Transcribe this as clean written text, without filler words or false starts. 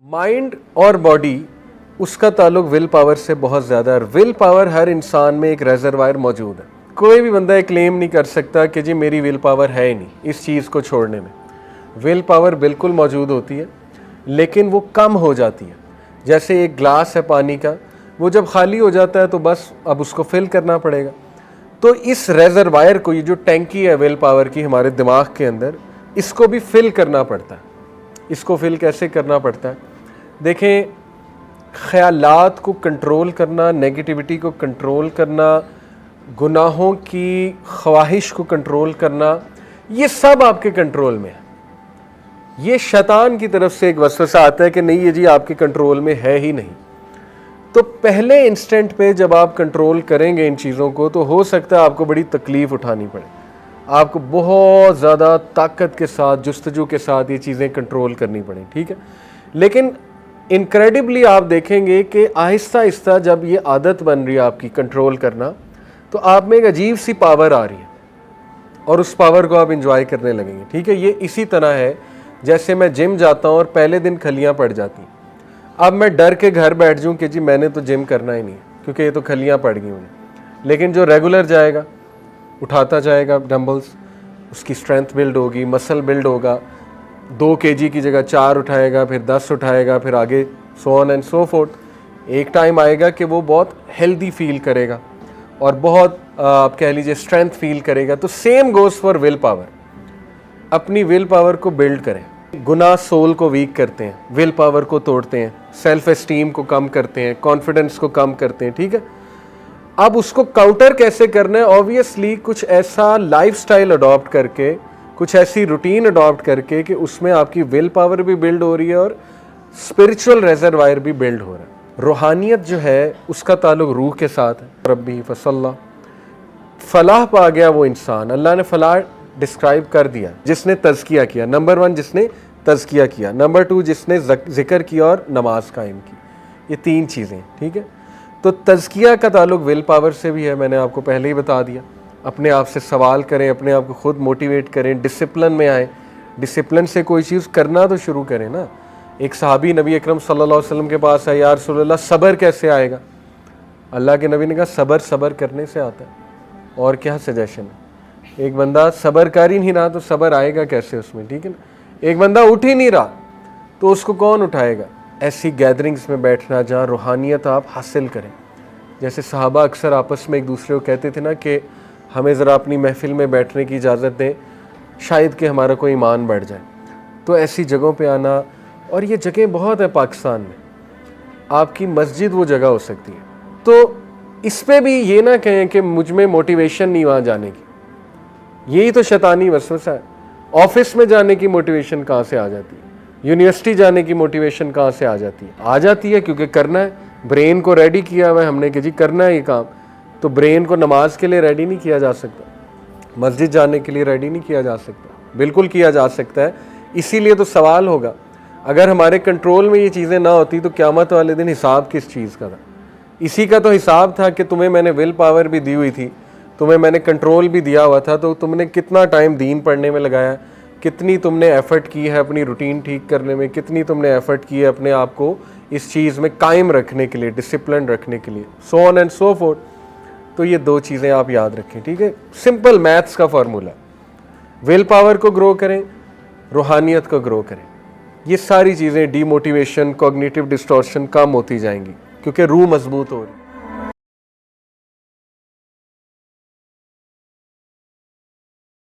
Mind और body उसका ताल्लुक विल पावर से बहुत ज़्यादा है। विल पावर हर इंसान में एक रेजरवायर मौजूद है। कोई भी बंदा क्लेम नहीं कर सकता कि जी मेरी विल पावर है ही नहीं इस चीज़ को छोड़ने में। विल पावर बिल्कुल मौजूद होती है, लेकिन वो कम हो जाती है। जैसे एक ग्लास है पानी का, वो जब खाली हो जाता है तो बस अब उसको फिल करना पड़ेगा। तो इस रेजरवायर को, ये जो टैंकी है विल पावर की हमारे दिमाग के अंदर, इसको भी फिल करना पड़ता है। इसको फिल कैसे करना पड़ता है? देखें, ख़यालात को कंट्रोल करना, नेगेटिविटी को कंट्रोल करना, गुनाहों की ख्वाहिश को कंट्रोल करना, ये सब आपके कंट्रोल में है। ये शैतान की तरफ से एक वसवसा आता है कि नहीं ये जी आपके कंट्रोल में है ही नहीं। तो पहले इंस्टेंट पे जब आप कंट्रोल करेंगे इन चीज़ों को, तो हो सकता है आपको बड़ी तकलीफ़ उठानी पड़े, आपको बहुत ज़्यादा ताकत के साथ, जुस्तजू के साथ ये चीज़ें कंट्रोल करनी पड़े, ठीक है। लेकिन इनक्रेडिबली आप देखेंगे कि आहिस्ता आहिस्ता जब ये आदत बन रही है आपकी कंट्रोल करना, तो आप में एक अजीब सी पावर आ रही है और उस पावर को आप इंजॉय करने लगेंगे, ठीक है। ये इसी तरह है जैसे मैं जिम जाता हूँ और पहले दिन खलियाँ पड़ जाती हैं। अब मैं डर के घर बैठ जाऊँ कि जी मैंने तो जिम करना ही नहीं क्योंकि ये तो खलियाँ पड़ गई मुझे। लेकिन जो रेगुलर जाएगा, उठाता जाएगा डंबल्स, उसकी स्ट्रेंथ बिल्ड होगी, मसल बिल्ड होगा, 2 kg की जगह 4 उठाएगा, फिर 10 उठाएगा, फिर आगे so on and so fourth. एक टाइम आएगा कि वो बहुत हेल्दी फील करेगा और बहुत आप कह लीजिए स्ट्रेंथ फील करेगा। तो same goes for will power. अपनी विल पावर को बिल्ड करें। गुनाह सोल को वीक करते हैं, विल पावर को तोड़ते हैं, सेल्फ एस्टीम को कम करते हैं, कॉन्फिडेंस को कम करते हैं, ठीक है। अब उसको काउंटर कैसे करना है? ऑब्वियसली कुछ ऐसा लाइफस्टाइल अडॉप्ट करके, कुछ ऐसी रूटीन अडॉप्ट करके कि उसमें आपकी विल पावर भी बिल्ड हो रही है और स्पिरिचुअल रेजरवायर भी बिल्ड हो रहा है। रूहानियत जो है उसका ताल्लुक रूह के साथ है। रब्बी फसल्ला, फलाह पा गया वो इंसान। अल्लाह ने फलाह डिस्क्राइब कर दिया जिसने तज़किया किया। नंबर 1 जिसने तज़किया किया, नंबर 2 जिसने ज़िक्र किया और नमाज कायम की। ये 3 चीज़ें, ठीक है। तो तज़किया का ताल्लुक विल पावर से भी है, मैंने आपको पहले ही बता दिया। अपने आप से सवाल करें, अपने आप को खुद मोटिवेट करें, डिसिप्लिन में आएँ। डिसिप्लिन से कोई चीज़ करना तो शुरू करें ना। एक सहाबी नबी अकरम सल्लल्लाहु अलैहि वसल्लम के पास आया, या रसूलल्लाह सब्र कैसे आएगा? अल्लाह के नबी ने कहा सब्र करने से आता है। और क्या सजेशन है? एक बंदा सब्र कर ही नहीं रहा तो सब्र आएगा कैसे उसमें, ठीक है ना। एक बंदा उठ ही नहीं रहा तो उसको कौन उठाएगा? ऐसी गैदरिंग्स में बैठना जहाँ रूहानियत आप हासिल करें। जैसे सहाबा अक्सर आपस में एक दूसरे को कहते थे ना कि हमें ज़रा अपनी महफिल में बैठने की इजाज़त दें, शायद कि हमारा कोई ईमान बढ़ जाए। तो ऐसी जगहों पे आना, और ये जगह बहुत है पाकिस्तान में, आपकी मस्जिद वो जगह हो सकती है। तो इस पे भी ये ना कहें कि मुझ में मोटिवेशन नहीं वहाँ जाने की। यही तो शैतानी वसवसा है। ऑफिस में जाने की मोटिवेशन कहाँ से आ जाती है? यूनिवर्सिटी जाने की मोटिवेशन कहाँ से आ जाती है? आ जाती है क्योंकि करना है। ब्रेन को रेडी किया हुआ है हमने कि जी करना है ये काम। तो ब्रेन को नमाज के लिए रेडी नहीं किया जा सकता, मस्जिद जाने के लिए रेडी नहीं किया जा सकता। बिल्कुल किया जा सकता है। इसीलिए तो सवाल होगा, अगर हमारे कंट्रोल में ये चीज़ें ना होती तो क़यामत वाले दिन हिसाब किस चीज़ का था? इसी का तो हिसाब था कि तुम्हें मैंने विल पावर भी दी हुई थी, तुम्हें मैंने कंट्रोल भी दिया हुआ था, तो तुमने कितना टाइम दीन पढ़ने में लगाया, कितनी तुमने एफ़र्ट की है अपनी रूटीन ठीक करने में, कितनी तुमने एफ़र्ट की है अपने आप को इस चीज़ में कायम रखने के लिए, डिसिप्लिन रखने के लिए, so on and so fourth. तो ये 2 चीज़ें आप याद रखें, ठीक है। सिंपल मैथ्स का फार्मूला, विल पावर को ग्रो करें, रूहानियत को ग्रो करें। ये सारी चीज़ें, डीमोटिवेशन, कॉग्निटिव डिस्टॉर्शन कम होती जाएंगी क्योंकि रूह मजबूत हो रही है।